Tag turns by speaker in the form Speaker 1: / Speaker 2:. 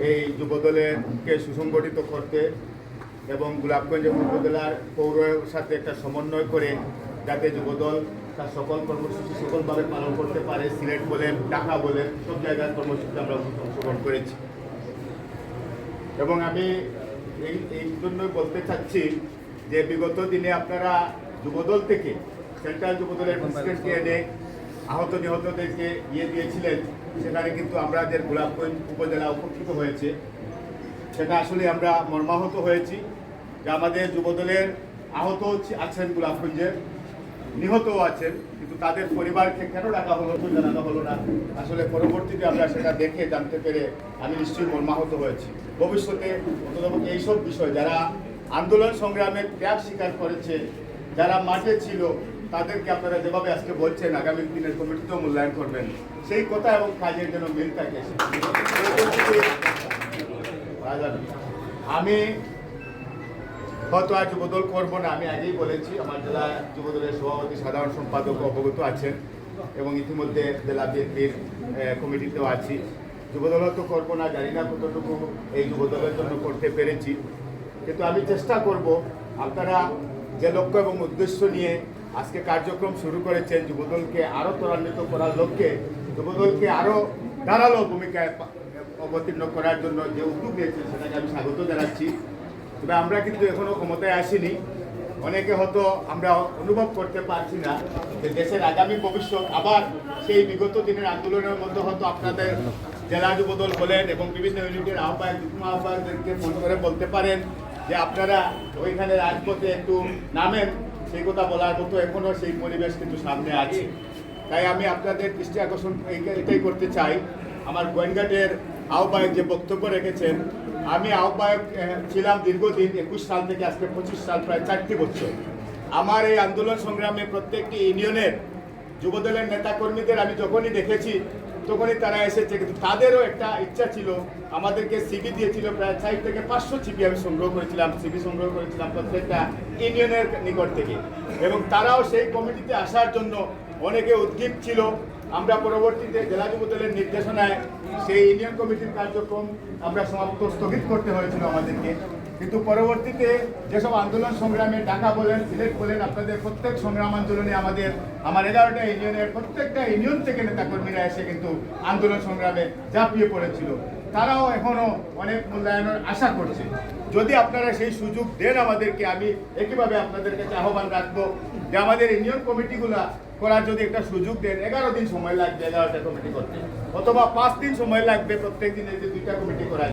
Speaker 1: এই যুবদলকে সুসংগঠিত করতে এবং গোলাপগঞ্জ উপজেলার পৌরের সাথে একটা সমন্বয় করে যাতে যুবদল তার সকল কর্মসূচি সকলভাবে পালন করতে পারে। সিলেট বলেন, ঢাকা বলেন, সব জায়গায় কর্মসূচিতে আমরা অংশগ্রহণ করেছি। এবং আমি এই জন্যই বলতে চাচ্ছি যে বিগত দিনে আপনারা যুবদল থেকে সেন্ট্রাল যুবদলের প্রেসিডেন্টকে এনে আহত নিহতদেরকে দিয়েছিলেন, সেখানে কিন্তু আমাদের গোলাপগঞ্জ উপজেলা উপকৃত হয়েছে। সেটা আসলে আমরা মর্মাহত হয়েছি যে আমাদের যুবদলের আহত আছেন গোলাপগঞ্জের, নিহতও আছেন, কিন্তু তাদের পরিবারকে কেন ডাকা হলো জানানো হলো না। আসলে পরবর্তীতে আমরা সেটা দেখে জানতে পেরে আমি নিশ্চয়ই মর্মাহত হয়েছি। ভবিষ্যতে এইসব বিষয় যারা আন্দোলন সংগ্রামের ত্যাগ স্বীকার করেছে, যারা মাঠে ছিল, তাদেরকে আপনারা যেভাবে আজকে বলছেন আগামী দিনের কমিটিতেও মূল্যায়ন করবেন, সেই কথা এবং কাজের জন্য মিল থাকে। আমি হয়তো আর যুবদল করবো না, আমি আগেই বলেছি। আমার জেলা যুবদলের সভাপতি সাধারণ সম্পাদক অবগত আছেন এবং ইতিমধ্যে জেলা বিএনপির কমিটিতেও আছি। যুবদল তো করবো না, জানি না কতটুকু এই যুবদলের জন্য করতে পেরেছি, কিন্তু আমি চেষ্টা করব আপনারা যে লক্ষ্য এবং উদ্দেশ্য নিয়ে আজকে কার্যক্রম শুরু করেছেন, যুবদলকে আরও ত্বরান্বিত করার লক্ষ্যে, যুবদলকে আরও ধারালো ভূমিকায় অবতীর্ণ করার জন্য যে উদ্যোগ নিয়েছেন সেটাকে আমি স্বাগত জানাচ্ছি। তবে আমরা কিন্তু এখনও ক্ষমতায় আসিনি। অনেকে হয়তো আমরা অনুভব করতে পারছি না যে দেশের আগামী ভবিষ্যৎ আবার সেই বিগত দিনের আন্দোলনের মধ্যে হয়তো আপনাদের জেলা যুবদল বলেন এবং বিভিন্ন ইউনিটের আহ্বায়ক, যুগ্ম আহ্বায়কদেরকে ফোন করে বলতে পারেন যে আপনারা ওইখানে রাজপথে একটু নামেন। সেই কথা বলার মতো এখনও সেই পরিবেশ কিন্তু সামনে আছে। তাই আমি আপনাদের দৃষ্টি আকর্ষণ এটাই করতে চাই। আমার গোয়েনঘাটের আহ্বায়ক যে বক্তব্য রেখেছেন, আমি আহ্বায়ক ছিলাম দীর্ঘদিন, 21 সাল থেকে আজকে 25 সাল, প্রায় 4টি বছর। আমার এই আন্দোলন সংগ্রামে প্রত্যেকটি ইউনিয়নের যুবদলের নেতাকর্মীদের আমি যখনই দেখেছি তখনই তারা এসেছে, কিন্তু তাদেরও একটা ইচ্ছা ছিল, আমাদেরকে সিবি দিয়েছিল, প্রায় 4 থেকে 500 সিবি আমি সংগ্রহ করেছিলাম, সিবি সংগ্রহ করেছিলাম প্রত্যেকটা ইউনিয়নের নিকট থেকে, এবং তারাও সেই কমিটিতে আসার জন্য অনেকে উদ্গ্রীব ছিল। আমরা পরবর্তীতে জেলা যুবদলের নির্দেশনায় সেই ইউনিয়ন কমিটির কার্যক্রম আমরা স্থগিত করতে হয়েছিল আমাদেরকে, কিন্তু পরবর্তীতে যেসব আন্দোলন সংগ্রামে ঢাকা বলেন, সিলেট বলেন, আপনাদের প্রত্যেক সংগ্রাম আন্দোলনে আমার 11টা ইউনিয়নের প্রত্যেকটা ইউনিয়ন থেকে নেতাকর্মীরা এসে কিন্তু আন্দোলন সংগ্রামে ঝাঁপিয়ে পড়েছিল। তারাও এখনও অনেক মূল্যায়নের আশা করছে। যদি আপনারা সেই সুযোগ দেন আমাদেরকে, আমি একইভাবে আপনাদের কাছে আহ্বান রাখবো যে আমাদের ইউনিয়ন কমিটিগুলা করার যদি একটা সুযোগ দেন, 11 দিন সময় লাগবে 11টা কমিটি করতে, অথবা 5 দিন সময় লাগবে প্রত্যেক দিন এই যে 2টা কমিটি করার।